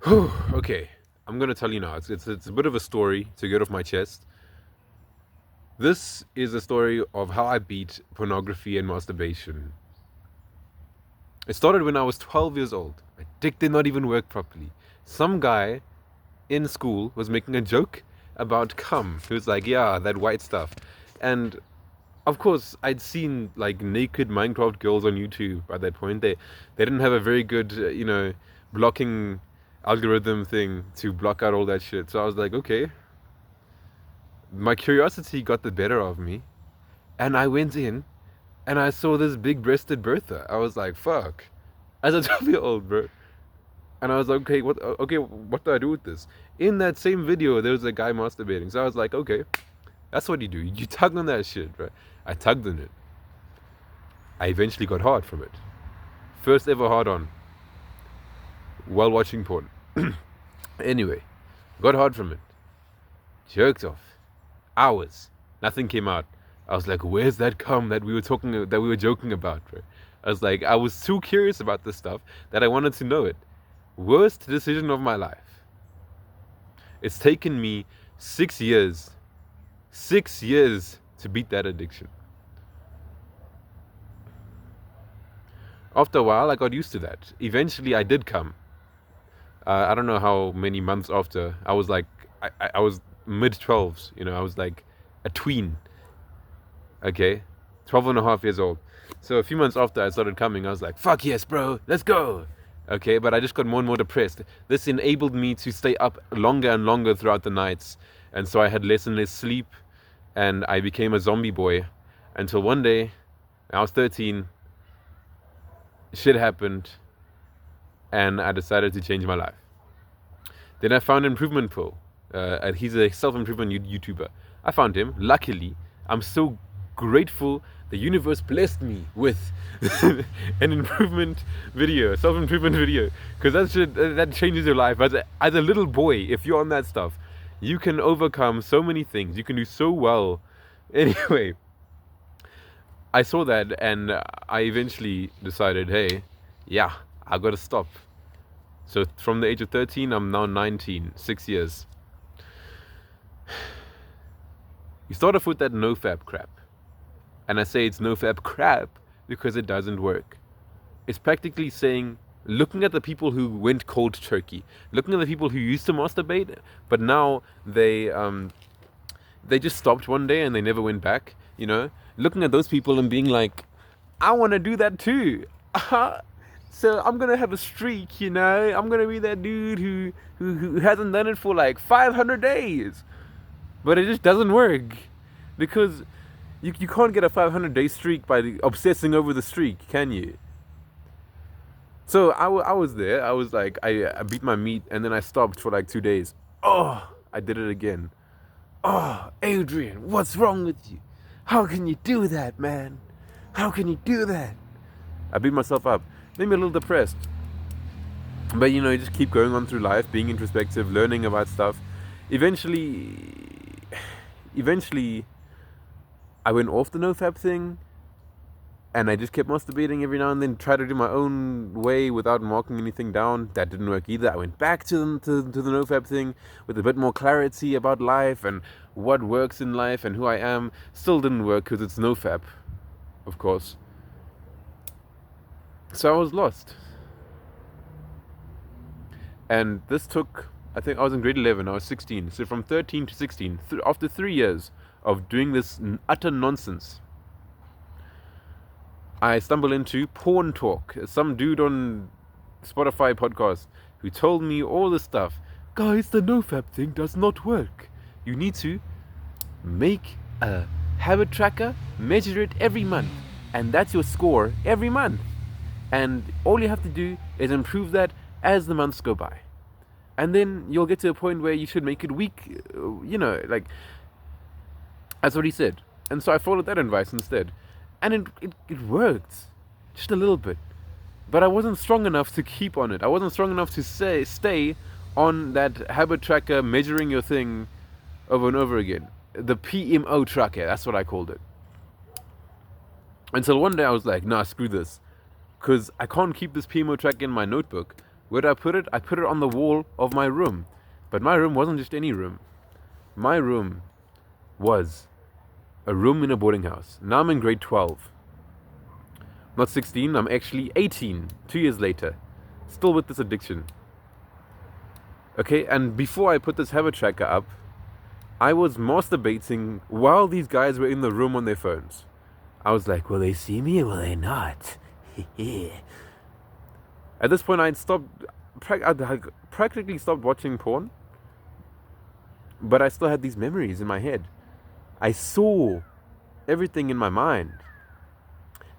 Okay, I'm gonna tell you now. It's a bit of a story to get off my chest. This is a story of how I beat pornography and masturbation. It started when I was 12 years old. My dick did not even work properly. Some guy in school was making a joke about cum. He was like, "Yeah, that white stuff," and of course, I'd seen like naked Minecraft girls on YouTube at that point. They didn't have a very good, blocking algorithm thing to block out all that shit. So I was like, okay. My curiosity got the better of me, and I went in, and I saw this big-breasted Bertha. I was like, fuck, as a 12-year-old, bro. And I was like, okay, what do I do with this? In that same video, there was a guy masturbating. So I was like, okay, that's what you do. You tug on that shit, bro. I tugged on it. I eventually got hard from it. First ever hard on while watching porn. Anyway, got hard from it. Jerked off. Hours. Nothing came out. I was like, where's that cum that we were joking about, bro? I was too curious about this stuff that I wanted to know it. Worst decision of my life. It's taken me 6 years. 6 years to beat that addiction. After a while, I got used to that. Eventually, I did come. I don't know how many months after. I was mid 12s, I was like a tween. Okay, 12 and a half years old. So a few months after I started coming, I was like, fuck yes, bro, let's go. Okay, but I just got more and more depressed. This enabled me to stay up longer and longer throughout the nights. And so I had less and less sleep, and I became a zombie boy until one day, I was 13, shit happened, and I decided to change my life. Then I found Improvement Pro. And he's a self-improvement YouTuber. I found him. Luckily, I'm so grateful the universe blessed me with an improvement video, a self-improvement video, because that changes your life. As a little boy, if you're on that stuff, you can overcome so many things. You can do so well. Anyway, I saw that and I eventually decided, hey, yeah, I gotta stop. So from the age of 13, I'm now 19, 6 years. You start off with that nofap crap. And I say it's nofap crap because it doesn't work. It's practically saying, looking at the people who went cold turkey, looking at the people who used to masturbate, but now they just stopped one day and they never went back, looking at those people and being like, I want to do that too. So I'm gonna have a streak, I'm gonna be that dude who hasn't done it for like 500 days. But it just doesn't work because you can't get a 500-day streak by obsessing over the streak, can you? So I was there. I was like, I beat my meat and then I stopped for like 2 days. Oh, I did it again. Oh, Adrian, what's wrong with you? How can you do that, man? How can you do that? I beat myself up. Made me a little depressed. But you just keep going on through life, being introspective, learning about stuff. Eventually, I went off the nofap thing, and I just kept masturbating every now and then, try to do my own way without marking anything down. That didn't work either. I went back to the nofap thing with a bit more clarity about life and what works in life and who I am. Still didn't work because it's nofap, of course. So I was lost. And this took, I think I was in grade 11, I was 16. So from 13 to 16, after 3 years of doing this utter nonsense, I stumbled into Porn Talk, some dude on Spotify podcast who told me all this stuff. Guys, the nofap thing does not work. You need to make a habit tracker, measure it every month, and that's your score every month. And all you have to do is improve that as the months go by. And then you'll get to a point where you should make it week, that's what he said. And so I followed that advice instead. And it worked, just a little bit. But I wasn't strong enough to keep on it. I wasn't strong enough to stay on that habit tracker, measuring your thing over and over again. The PMO tracker, that's what I called it. Until one day I was like, nah, screw this. Because I can't keep this PMO tracker in my notebook. Where did I put it? I put it on the wall of my room. But my room wasn't just any room. My room was a room in a boarding house. Now I'm in grade 12. Not 16, I'm actually 18, 2 years later. Still with this addiction. Okay, and before I put this habit tracker up, I was masturbating while these guys were in the room on their phones. I was like, will they see me or will they not? At this point, I'd practically stopped watching porn. But I still had these memories in my head. I saw everything in my mind.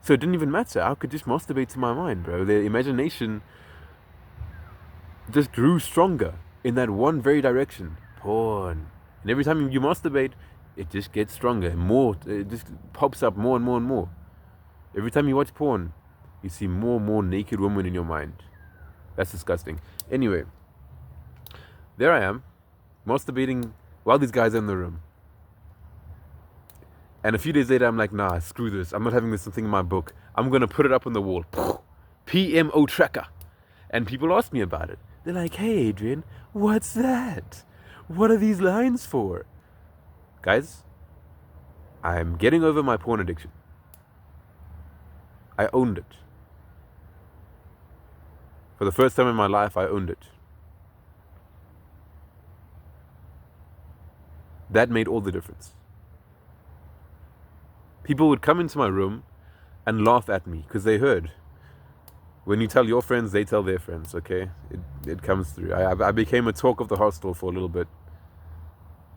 So it didn't even matter. I could just masturbate to my mind, bro. The imagination just grew stronger in that one very direction. Porn. And every time you masturbate, it just gets stronger. More, it just pops up more and more and more. Every time you watch porn, you see more and more naked women in your mind. That's disgusting. Anyway, there I am, masturbating while these guys are in the room. And a few days later, I'm like, nah, screw this. I'm not having this thing in my book. I'm going to put it up on the wall. PMO tracker. And people ask me about it. They're like, hey, Adrian, what's that? What are these lines for? Guys, I'm getting over my porn addiction. I owned it. For the first time in my life, I owned it. That made all the difference. People would come into my room and laugh at me because they heard. When you tell your friends, they tell their friends, okay? It comes through. I became a talk of the hostel for a little bit.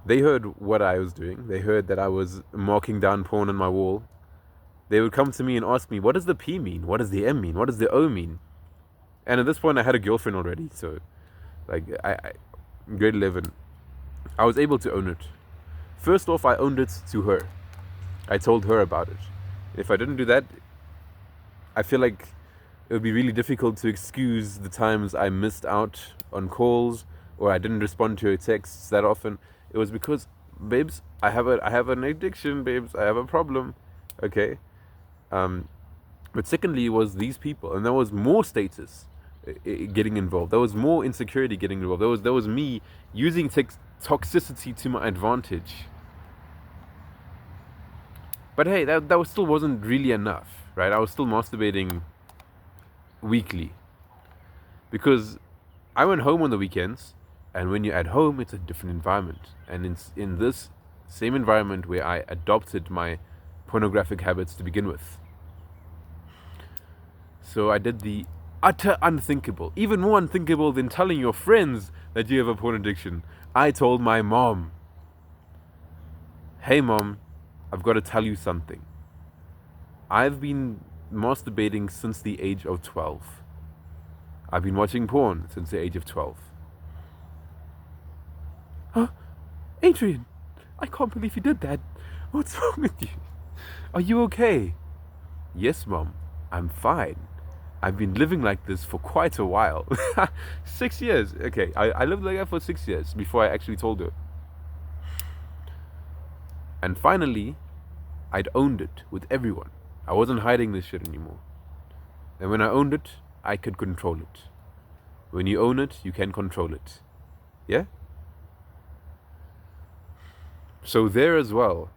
They heard what I was doing. They heard that I was marking down porn on my wall. They would come to me and ask me, what does the P mean? What does the M mean? What does the O mean? And at this point, I had a girlfriend already. So, like, grade 11, I was able to own it. First off, I owned it to her. I told her about it. If I didn't do that, I feel like it would be really difficult to excuse the times I missed out on calls or I didn't respond to her texts that often. It was because, babes, I have an addiction, babes. I have a problem. Okay. But secondly, it was these people, and there was more status getting involved. There was more insecurity getting involved. There was me using toxicity to my advantage. But hey, that still wasn't really enough, right? I was still masturbating weekly. Because I went home on the weekends, and when you're at home, it's a different environment. And in this same environment where I adopted my pornographic habits to begin with. So I did the utter unthinkable, even more unthinkable than telling your friends that you have a porn addiction. I told my mom, hey mom, I've got to tell you something. I've been masturbating since the age of 12. I've been watching porn since the age of 12. Huh? Adrian, I can't believe you did that. What's wrong with you? Are you okay? Yes, mom, I'm fine. I've been living like this for quite a while. 6 years. Okay, I lived like that for 6 years before I actually told her. And finally, I'd owned it with everyone. I wasn't hiding this shit anymore. And when I owned it, I could control it. When you own it, you can control it. Yeah? So there as well,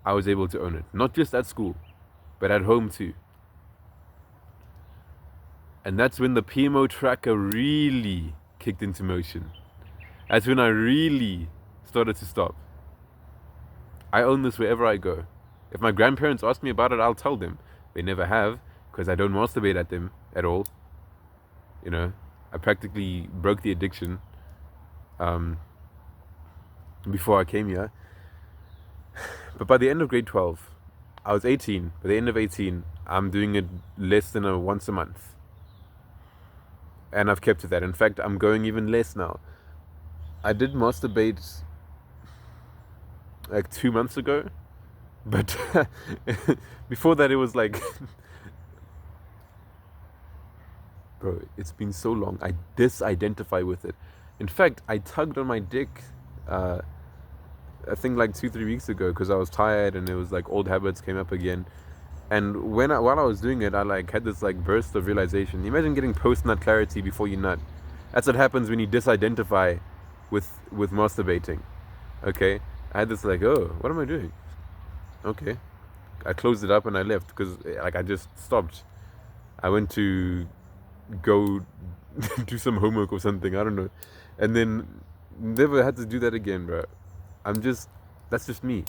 I was able to own it. Not just at school, but at home too. And that's when the PMO tracker really kicked into motion. That's when I really started to stop. I own this wherever I go. If my grandparents ask me about it, I'll tell them. They never have, because I don't masturbate at them at all. You know, I practically broke the addiction before I came here. But by the end of grade 12, I was 18. By the end of 18, I'm doing it less than once a month. And I've kept to that. In fact, I'm going even less now. I did masturbate like 2 months ago. But before that, it was like... Bro, it's been so long. I disidentify with it. In fact, I tugged on my dick, I think like 2-3 weeks ago, because I was tired and it was like old habits came up again. And while I was doing it, I like had this like burst of realization. Imagine getting post-nut clarity before you nut. That's what happens when you disidentify with masturbating. Okay? I had this like, oh, what am I doing? Okay. I closed it up and I left because like I just stopped. I went to go do some homework or something. I don't know, and then never had to do that again, bro. That's just me.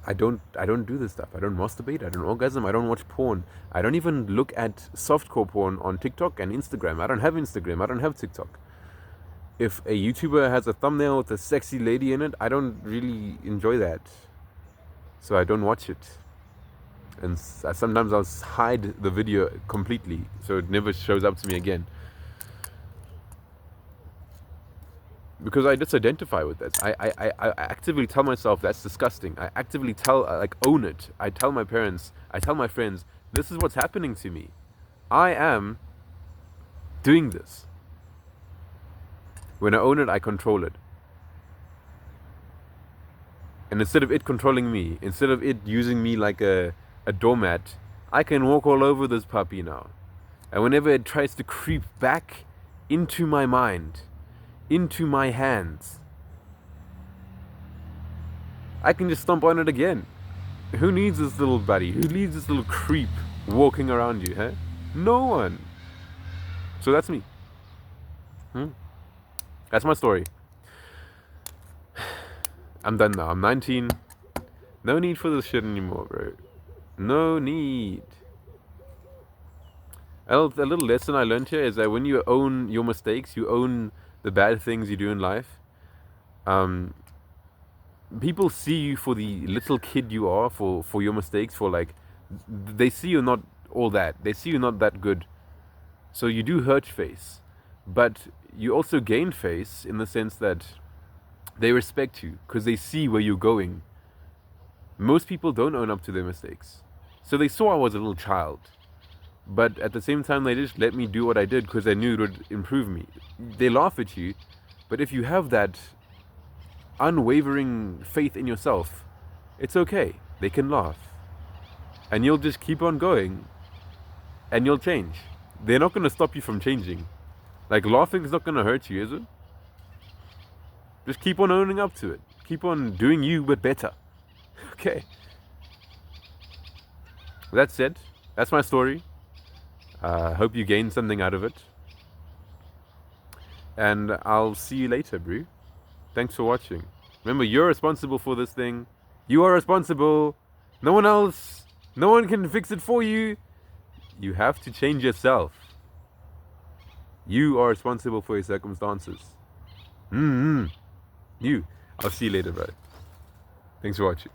I don't do this stuff. I don't masturbate. I don't orgasm. I don't watch porn. I don't even look at softcore porn on TikTok and Instagram. I don't have Instagram. I don't have TikTok. If a YouTuber has a thumbnail with a sexy lady in it, I don't really enjoy that. So I don't watch it. And sometimes I'll hide the video completely so it never shows up to me again. Because I just identify with that. I actively tell myself that's disgusting. I actively own it. I tell my parents, I tell my friends, this is what's happening to me. I am doing this. When I own it, I control it. And instead of it controlling me, instead of it using me like a doormat, I can walk all over this puppy now. And whenever it tries to creep back into my mind, into my hands, I can just stomp on it again. Who needs this little buddy? Who needs this little creep walking around you, huh? No one. So that's me. That's my story. I'm done now. I'm 19. No need for this shit anymore, bro. No need. A little lesson I learned here is that when you own your mistakes, you own the bad things you do in life, people see you for the little kid you are, for your mistakes, for like, they see you're not all that. They see you're not that good. So you do hurt face. But you also gain face in the sense that they respect you because they see where you're going. Most people don't own up to their mistakes. So they saw I was a little child. But at the same time, they just let me do what I did because they knew it would improve me. They laugh at you, but if you have that unwavering faith in yourself, it's okay. They can laugh. And you'll just keep on going, and you'll change. They're not going to stop you from changing. Like, laughing is not going to hurt you, is it? Just keep on owning up to it. Keep on doing you, but better. Okay. That's it. That's my story. Hope you gained something out of it. And I'll see you later, bro. Thanks for watching. Remember, you're responsible for this thing. You are responsible. No one else. No one can fix it for you. You have to change yourself. You are responsible for your circumstances. You. I'll see you later, bro. Thanks for watching.